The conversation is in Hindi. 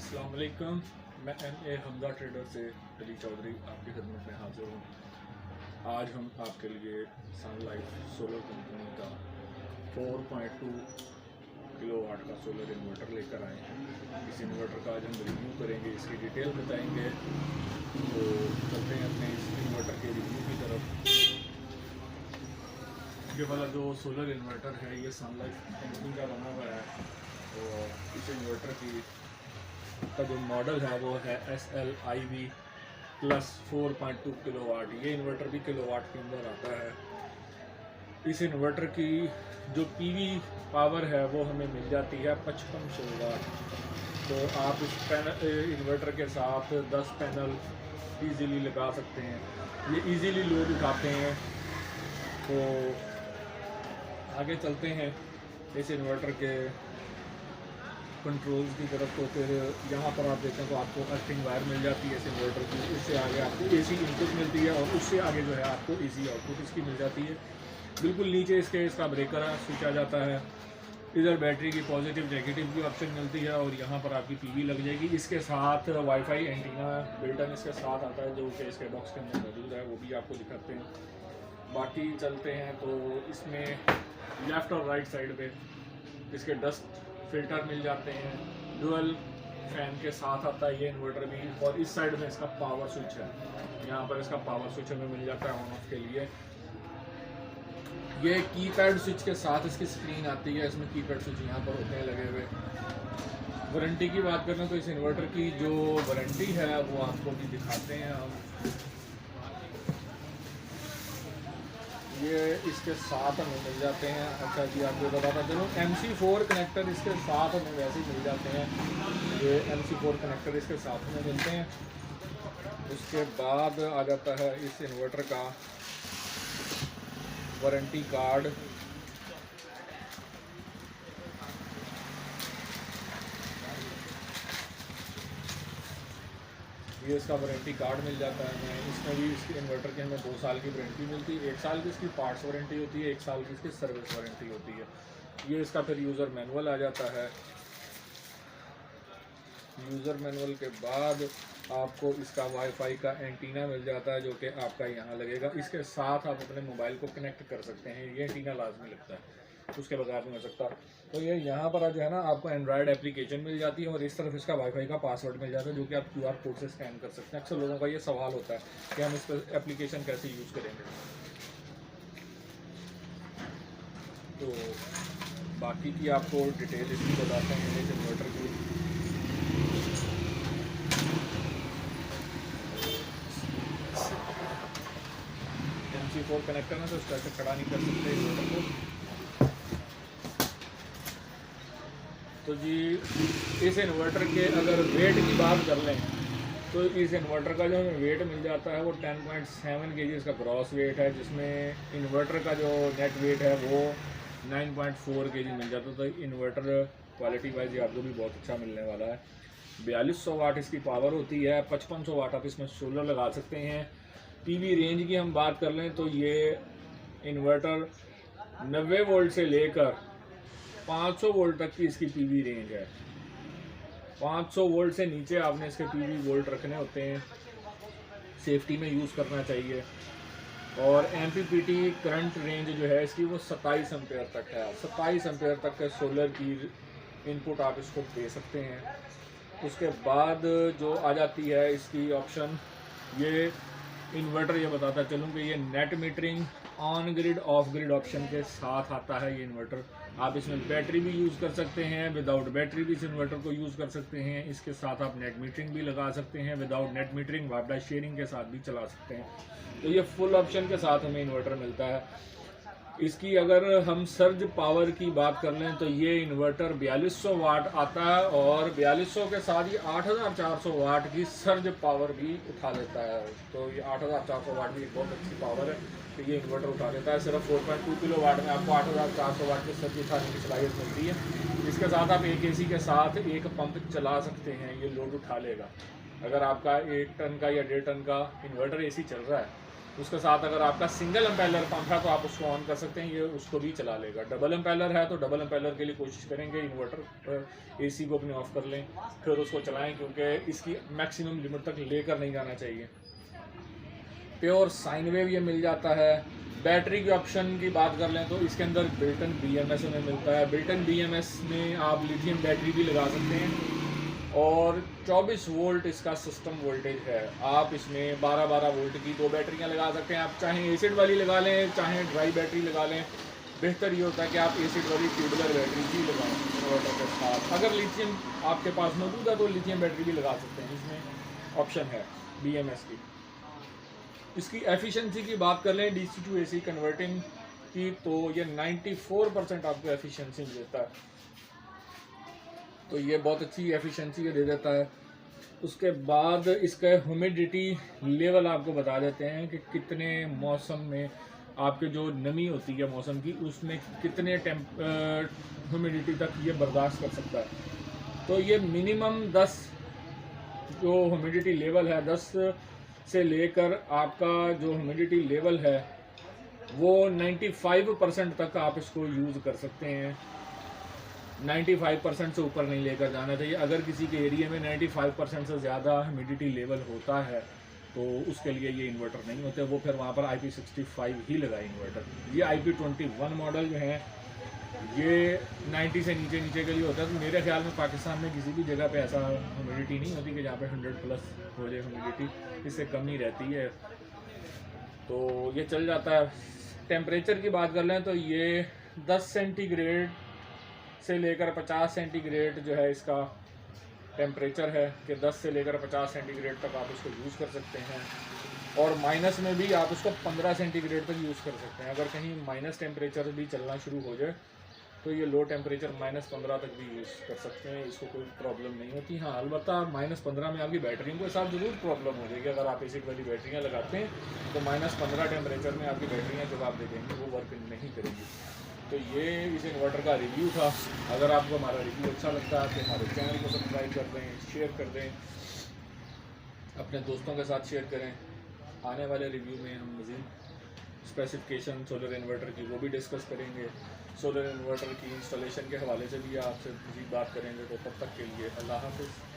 अस्सलाम वालेकुम। मैं MA हमजा ट्रेडर से अली चौधरी आपकी खिदमत में हाजिर हूँ। आज हम आपके लिए सनलाइट सोलर कंपनी का 4.2 किलोवाट का सोलर इन्वर्टर लेकर आए हैं। इस इन्वर्टर का आज हम रिव्यू करेंगे, इसकी डिटेल बताएंगे। तो चलते हैं अपने इस इन्वर्टर के रिव्यू की तरफ। ये वाला जो सोलर इन्वर्टर है ये सनलाइट कंपनी का बना हुआ है और इस इन्वर्टर का जो मॉडल है वो है SLIV प्लस 4.2 किलोवाट। ये इन्वर्टर भी किलोवाट के अंदर आता है। इस इन्वर्टर की जो PV पावर है वो हमें मिल जाती है 5500 वाट। तो आप इस इन्वर्टर के साथ 10 पैनल इजीली लगा सकते हैं। ये इजीली लोड उठाते हैं। तो आगे चलते हैं इस इन्वर्टर के कंट्रोल्स की तरफ। तो फिर यहाँ पर आप देखें तो आपको अर्थिंग वायर मिल जाती है इस इन्वर्टर की। उससे आगे आपको AC इनपुट मिलती है और उससे आगे जो है आपको AC आउटपुट इसकी मिल जाती है। बिल्कुल नीचे इसका ब्रेकर स्विच आ जाता है। इधर बैटरी की पॉजिटिव नेगेटिव की ऑप्शन मिलती है और यहाँ पर आपकी PV लग जाएगी। इसके साथ वाईफाई एंटीना बिल्टन इसके साथ आता है जो कि इसके बॉक्स के अंदर मौजूद है, वो भी आपको दिखाते हैं। बाकी चलते हैं तो इसमें लेफ़्ट और राइट साइड पे इसके डस्ट फिल्टर मिल जाते हैं। डुअल फैन के साथ आता है ये इन्वर्टर भी। और इस साइड में इसका पावर स्विच है। यहाँ पर इसका पावर स्विच हमें मिल जाता है ऑन ऑफ के लिए। ये कीपैड स्विच के साथ इसकी स्क्रीन आती है। इसमें कीपैड स्विच यहाँ पर होते हैं लगे हुए। वारंटी की बात करें तो इस इन्वर्टर की जो वारंटी है वो आपको भी दिखाते हैं हम। ये इसके साथ हमें मिल जाते हैं। अच्छा जी, आपको बताता चलो MC4 कनेक्टर इसके साथ हमें वैसे ही मिल जाते हैं। ये MC4 कनेक्टर इसके साथ हमें मिलते हैं। उसके बाद आ जाता है इस इन्वर्टर का वारंटी कार्ड। ये इसका वारंटी कार्ड मिल जाता है हमें। इसमें भी इसके इन्वर्टर की हमें 2 साल की वारंटी मिलती है। 1 साल की इसकी पार्ट्स वारंटी होती है, 1 साल की इसकी सर्विस वारंटी होती है। ये इसका फिर यूज़र मैनुअल आ जाता है। यूज़र मैनुअल के बाद आपको इसका वाईफाई का एंटीना मिल जाता है जो कि आपका यहाँ लगेगा। इसके साथ आप अपने मोबाइल को कनेक्ट कर सकते हैं। ये एंटीना लाजमी लगता है, उसके बगैर नहीं हो सकता। तो ये यहाँ पर जो है ना आपको एंड्रॉयड एप्लीकेशन मिल जाती है और इस तरफ इसका वाईफाई का पासवर्ड मिल जाता है जो कि आप QR कोड से स्कैन कर सकते हैं। अक्सर लोगों का ये सवाल होता है कि हम इस पर एप्लीकेशन कैसे यूज़ करेंगे। तो बाकी की आपको डिटेल इसकी बताते हैं इस इन्वर्टर की। MC4 कनेक्टर है तो इस तरह से खड़ा नहीं कर सकते इन्वर्टर को। तो जी इस इन्वर्टर के अगर वेट की बात कर लें तो इस इन्वर्टर का जो हमें वेट मिल जाता है वो 10.7 kg इसका ग्रॉस वेट है, जिसमें इन्वर्टर का जो नेट वेट है वो 9.4 kg मिल जाता है। तो इन्वर्टर क्वालिटी वाइज आपको भी बहुत अच्छा मिलने वाला है। 4200 वाट इसकी पावर होती है। 5500 वाट आप इसमें सोलर लगा सकते हैं। PV रेंज की हम बात कर लें तो ये इन्वर्टर 90 वोल्ट से लेकर 500 वोल्ट तक की इसकी PV रेंज है। 500 वोल्ट से नीचे आपने इसके PV वोल्ट रखने होते हैं, सेफ्टी में यूज़ करना चाहिए। और MPPT करंट रेंज जो है इसकी वो 27 एम्पेयर तक है। 27 एम्पेयर तक के सोलर की इनपुट आप इसको दे सकते हैं। उसके बाद जो आ जाती है इसकी ऑप्शन, ये इन्वर्टर ये बताता चलूँ कि ये net metering on grid of grid option के साथ आता है ये इन्वर्टर। आप इसमें बैटरी भी यूज़ कर सकते हैं, विदाउट बैटरी भी इस इन्वर्टर को यूज़ कर सकते हैं। इसके साथ आप नेट मीटरिंग भी लगा सकते हैं, विदाउट नेट मीटरिंग वापडा शेयरिंग के साथ भी चला सकते हैं। तो ये फुल ऑप्शन के साथ हमें इन्वर्टर मिलता है। इसकी अगर हम सर्ज पावर की बात कर लें तो ये इन्वर्टर 4200 वाट आता है और 4200 के साथ ये 8400 वाट की सर्ज पावर भी उठा लेता है। तो ये 8400 वाट भी एक बहुत अच्छी पावर है तो ये इन्वर्टर उठा लेता है। सिर्फ 4.2 किलो वाट में आपको 8400 वाट की सर्ज उठाने की सलाहियत मिलती है। इसके साथ आप एक AC के साथ एक पंप चला सकते हैं, ये लोड उठा लेगा। अगर आपका 1 टन का या 1.5 टन का इन्वर्टर AC चल रहा है उसके साथ अगर आपका सिंगल एम्पेलर पंप है तो आप उसको ऑन कर सकते हैं, ये उसको भी चला लेगा। डबल एम्पेलर है तो डबल एम्पेलर के लिए कोशिश करेंगे इन्वर्टर एसी को अपने ऑफ कर लें, फिर उसको चलाएं, क्योंकि इसकी मैक्सिमम लिमिट तक लेकर नहीं जाना चाहिए। प्योर साइन वेव ये मिल जाता है। बैटरी के ऑप्शन की बात कर लें तो इसके अंदर बिल्टन BMS हमें मिलता है। बिल्टन BMS में आप लिथियम बैटरी भी लगा सकते हैं और 24 वोल्ट इसका सिस्टम वोल्टेज है। आप इसमें 12-12 वोल्ट की 2 बैटरियां लगा सकते हैं। आप चाहें एसिड वाली लगा लें, चाहें ड्राई बैटरी लगा लें। बेहतर ये होता है कि आप एसिड वाली ट्यूबुलर बैटरी भी लगाएं इन्वर्टर के साथ। अगर लिथियम आपके पास मौजूद है तो लिथियम बैटरी भी लगा सकते हैं, इसमें ऑप्शन है BMS की। इसकी एफिशिएंसी की बात कर लें DC to AC कन्वर्टिंग की, तो ये 94% आपको एफिशिएंसी देता है, तो ये बहुत अच्छी एफिशिएंसी दे देता है। उसके बाद इसका ह्यूमिडिटी लेवल आपको बता देते हैं कि कितने मौसम में आपके जो नमी होती है मौसम की, उसमें कितने ह्यूमिडिटी तक ये बर्दाश्त कर सकता है। तो ये मिनिमम 10 जो ह्यूमिडिटी लेवल है, 10 से लेकर आपका जो ह्यूमिडिटी लेवल है वो 95% तक आप इसको यूज़ कर सकते हैं। 95% से ऊपर नहीं लेकर जाना चाहिए। अगर किसी के एरिया में 95% से ज़्यादा ह्यूमिडिटी लेवल होता है तो उसके लिए ये इन्वर्टर नहीं होते, वो फिर वहाँ पर IP65 ही लगाए इन्वर्टर। ये IP21 मॉडल जो है ये 90 से नीचे के लिए होता है। तो मेरे ख्याल में पाकिस्तान में किसी भी जगह पे ऐसा ह्यूमिडिटी नहीं होती कि जहाँ पे 100+ हो जाए ह्यूमिडिटी, इससे कम ही रहती है, तो ये चल जाता है। टेम्परेचर की बात कर लें तो ये 10 सेंटीग्रेड से लेकर 50 सेंटीग्रेड जो है इसका टेम्परेचर है कि 10 से लेकर 50 सेंटीग्रेड तक आप इसको यूज़ कर सकते हैं, और माइनस में भी आप इसको 15 सेंटीग्रेड तक यूज़ कर सकते हैं। अगर कहीं माइनस टेम्परेचर भी चलना शुरू हो जाए तो ये लो टेम्परेचर -15 तक भी यूज़ कर सकते हैं, इसको कोई प्रॉब्लम नहीं होती। हाँ, अलबत्ता -15 में आपकी बैटरियों के साथ ज़रूर प्रॉब्लम हो जाएगी। अगर आप एसिड वाली बैटरियाँ लगाते हैं तो -15 टेम्परेचर में आपकी बैटरियाँ जवाब दे देंगी, वो वर्क नहीं करेंगी। तो ये इस इन्वर्टर का रिव्यू था। अगर आपको हमारा रिव्यू अच्छा लगता है तो हमारे चैनल को सब्सक्राइब कर दें, शेयर कर दें, अपने दोस्तों के साथ शेयर करें। आने वाले रिव्यू में हम मज़ीद स्पेसिफिकेशन सोलर इन्वर्टर की वो भी डिस्कस करेंगे। सोलर इन्वर्टर की इंस्टॉलेशन के हवाले से भी आपसे मज़ीद बात करेंगे। तो तब तक के लिए अल्लाह हाफ़िज़।